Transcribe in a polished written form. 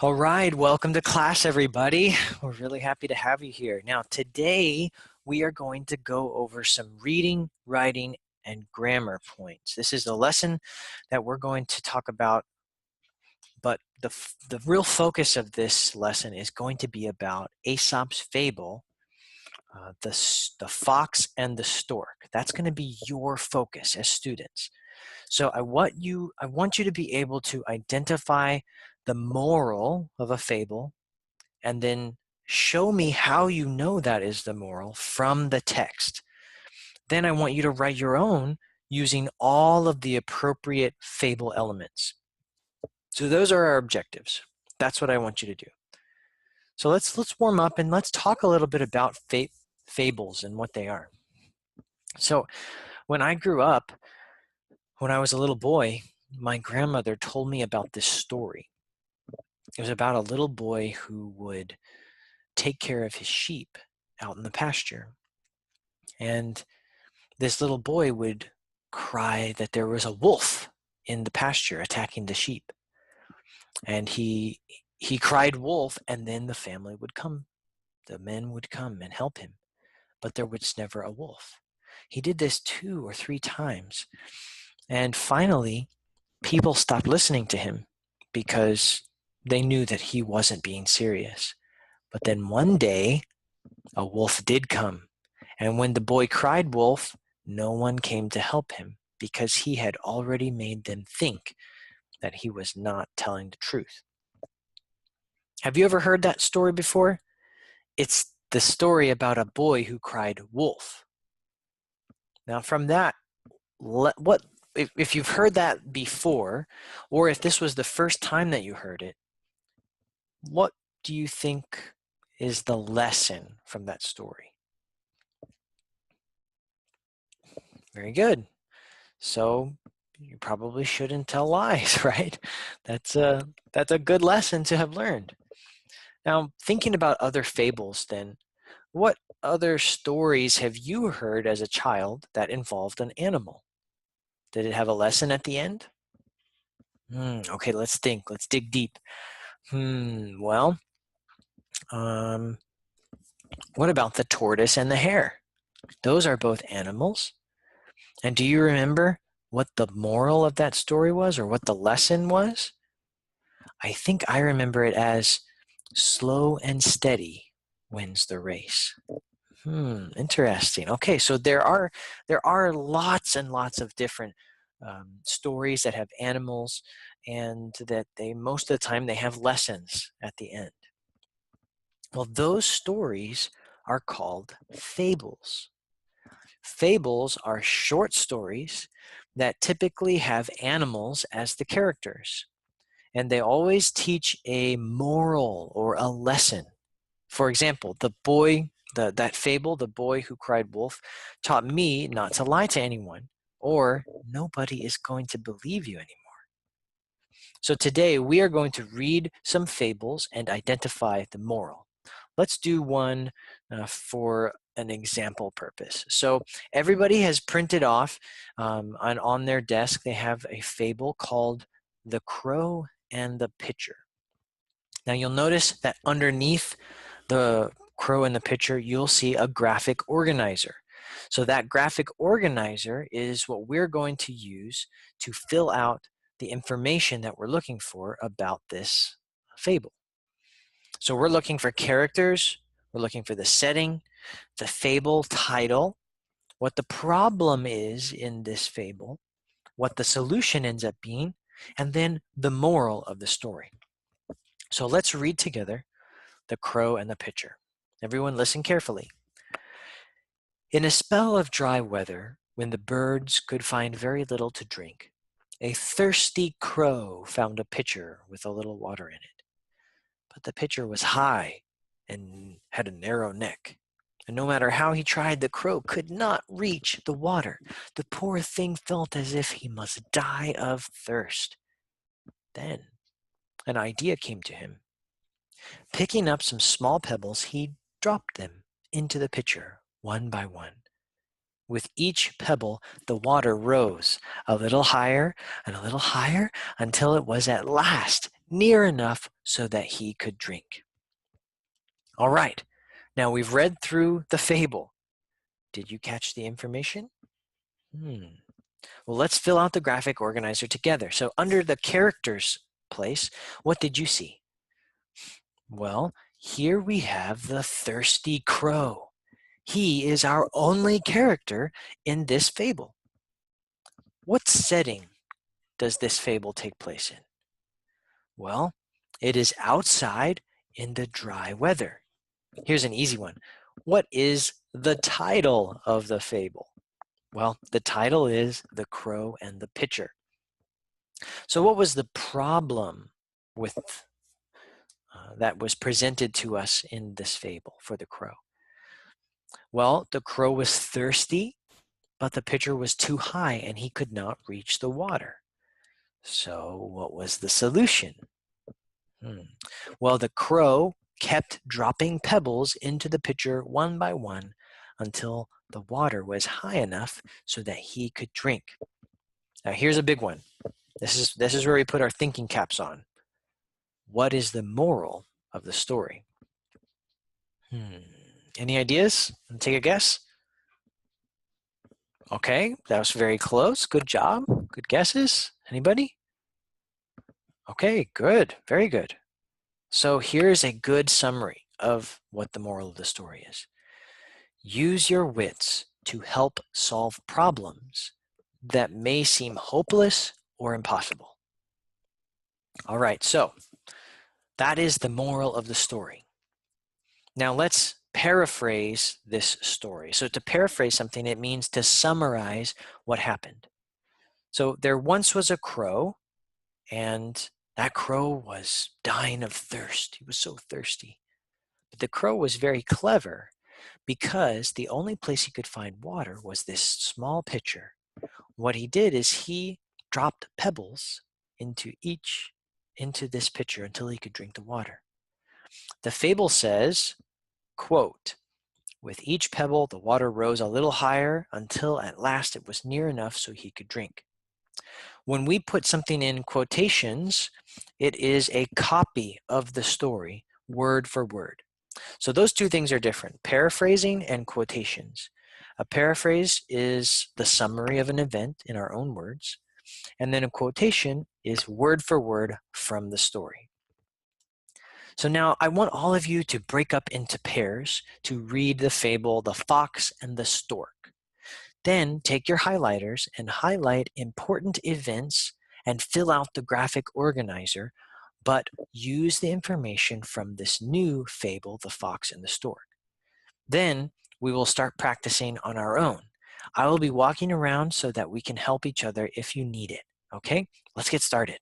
All right, welcome to class, everybody. We're really happy to have you here. Now, today we are going to go over some reading, writing, and grammar points. This is the lesson that we're going to talk about, but the real focus of this lesson is going to be about Aesop's fable, the fox and the stork. That's going to be your focus as students. So I want you to be able to identify the moral of a fable and then show me how you know that is the moral from the text. Then I want you to write your own using all of the appropriate fable elements. So those are our objectives. That's what I want you to do. So let's warm up and let's talk a little bit about fables and what they are. So when I grew up, when I was a little boy, my grandmother told me about this story. It was about a little boy who would take care of his sheep out in the pasture. And this little boy would cry that there was a wolf in the pasture attacking the sheep. And he cried wolf, and then the family would come. The men would come and help him, but there was never a wolf. He did this 2 or 3 times. And finally, people stopped listening to him because they knew that he wasn't being serious. But then one day, a wolf did come. And when the boy cried wolf, no one came to help him because he had already made them think that he was not telling the truth. Have you ever heard that story before? It's the story about a boy who cried wolf. Now from that, if you've heard that before, or if this was the first time that you heard it, what do you think is the lesson from that story? Very good. So you probably shouldn't tell lies, right? That's a good lesson to have learned. Now, thinking about other fables then, what other stories have you heard as a child that involved an animal? Did it have a lesson at the end? Okay, let's think. Let's dig deep. Well, what about the tortoise and the hare? Those are both animals. And do you remember what the moral of that story was or what the lesson was? I think I remember it as slow and steady wins the race. Interesting. Okay, so there are lots and lots of different stories that have animals, and that they most of the time they have lessons at the end. Well, those stories are called fables. Fables are short stories that typically have animals as the characters, and they always teach a moral or a lesson. For example, that fable, the boy who cried wolf, taught me not to lie to anyone, or nobody is going to believe you anymore. So today we are going to read some fables and identify the moral. Let's do one for an example purpose. So everybody has printed off on their desk, they have a fable called The Crow and the Pitcher. Now you'll notice that underneath the crow and the pitcher, you'll see a graphic organizer. So that graphic organizer is what we're going to use to fill out the information that we're looking for about this fable. So we're looking for characters, we're looking for the setting, the fable title, what the problem is in this fable, what the solution ends up being, and then the moral of the story. So let's read together The Crow and the Pitcher. Everyone listen carefully. In a spell of dry weather, when the birds could find very little to drink, a thirsty crow found a pitcher with a little water in it. But the pitcher was high and had a narrow neck. And no matter how he tried, the crow could not reach the water. The poor thing felt as if he must die of thirst. Then an idea came to him. Picking up some small pebbles, he dropped them into the pitcher one by one. With each pebble, the water rose a little higher and a little higher until it was at last near enough so that he could drink. All right, now we've read through the fable. Did you catch the information? Well, let's fill out the graphic organizer together. So under the characters place, what did you see? Well, here we have the thirsty crow. He is our only character in this fable. What setting does this fable take place in? Well, it is outside in the dry weather. Here's an easy one. What is the title of the fable? Well, the title is The Crow and the Pitcher. So what was the problem with that was presented to us in this fable for the crow? Well, the crow was thirsty, but the pitcher was too high and he could not reach the water. So what was the solution? Well, the crow kept dropping pebbles into the pitcher one by one until the water was high enough so that he could drink. Now here's a big one. This is where we put our thinking caps on. What is the moral of the story? Any ideas? Take a guess. Okay, that was very close. Good job. Good guesses. Anybody? Okay, good. Very good. So here's a good summary of what the moral of the story is. Use your wits to help solve problems that may seem hopeless or impossible. All right, so that is the moral of the story. Now let's paraphrase this story. So to paraphrase something, it means to summarize what happened. So there once was a crow, and that crow was dying of thirst. He was so thirsty. But the crow was very clever because the only place he could find water was this small pitcher. What he did is he dropped pebbles into this pitcher until he could drink the water. The fable says, quote, "With each pebble, the water rose a little higher until at last it was near enough so he could drink." When we put something in quotations, it is a copy of the story, word for word. So those two things are different, paraphrasing and quotations. A paraphrase is the summary of an event in our own words, and then a quotation is word for word from the story. So now I want all of you to break up into pairs to read the fable, The Fox and the Stork. Then take your highlighters and highlight important events and fill out the graphic organizer, but use the information from this new fable, The Fox and the Stork. Then we will start practicing on our own. I will be walking around so that we can help each other if you need it. Okay, let's get started.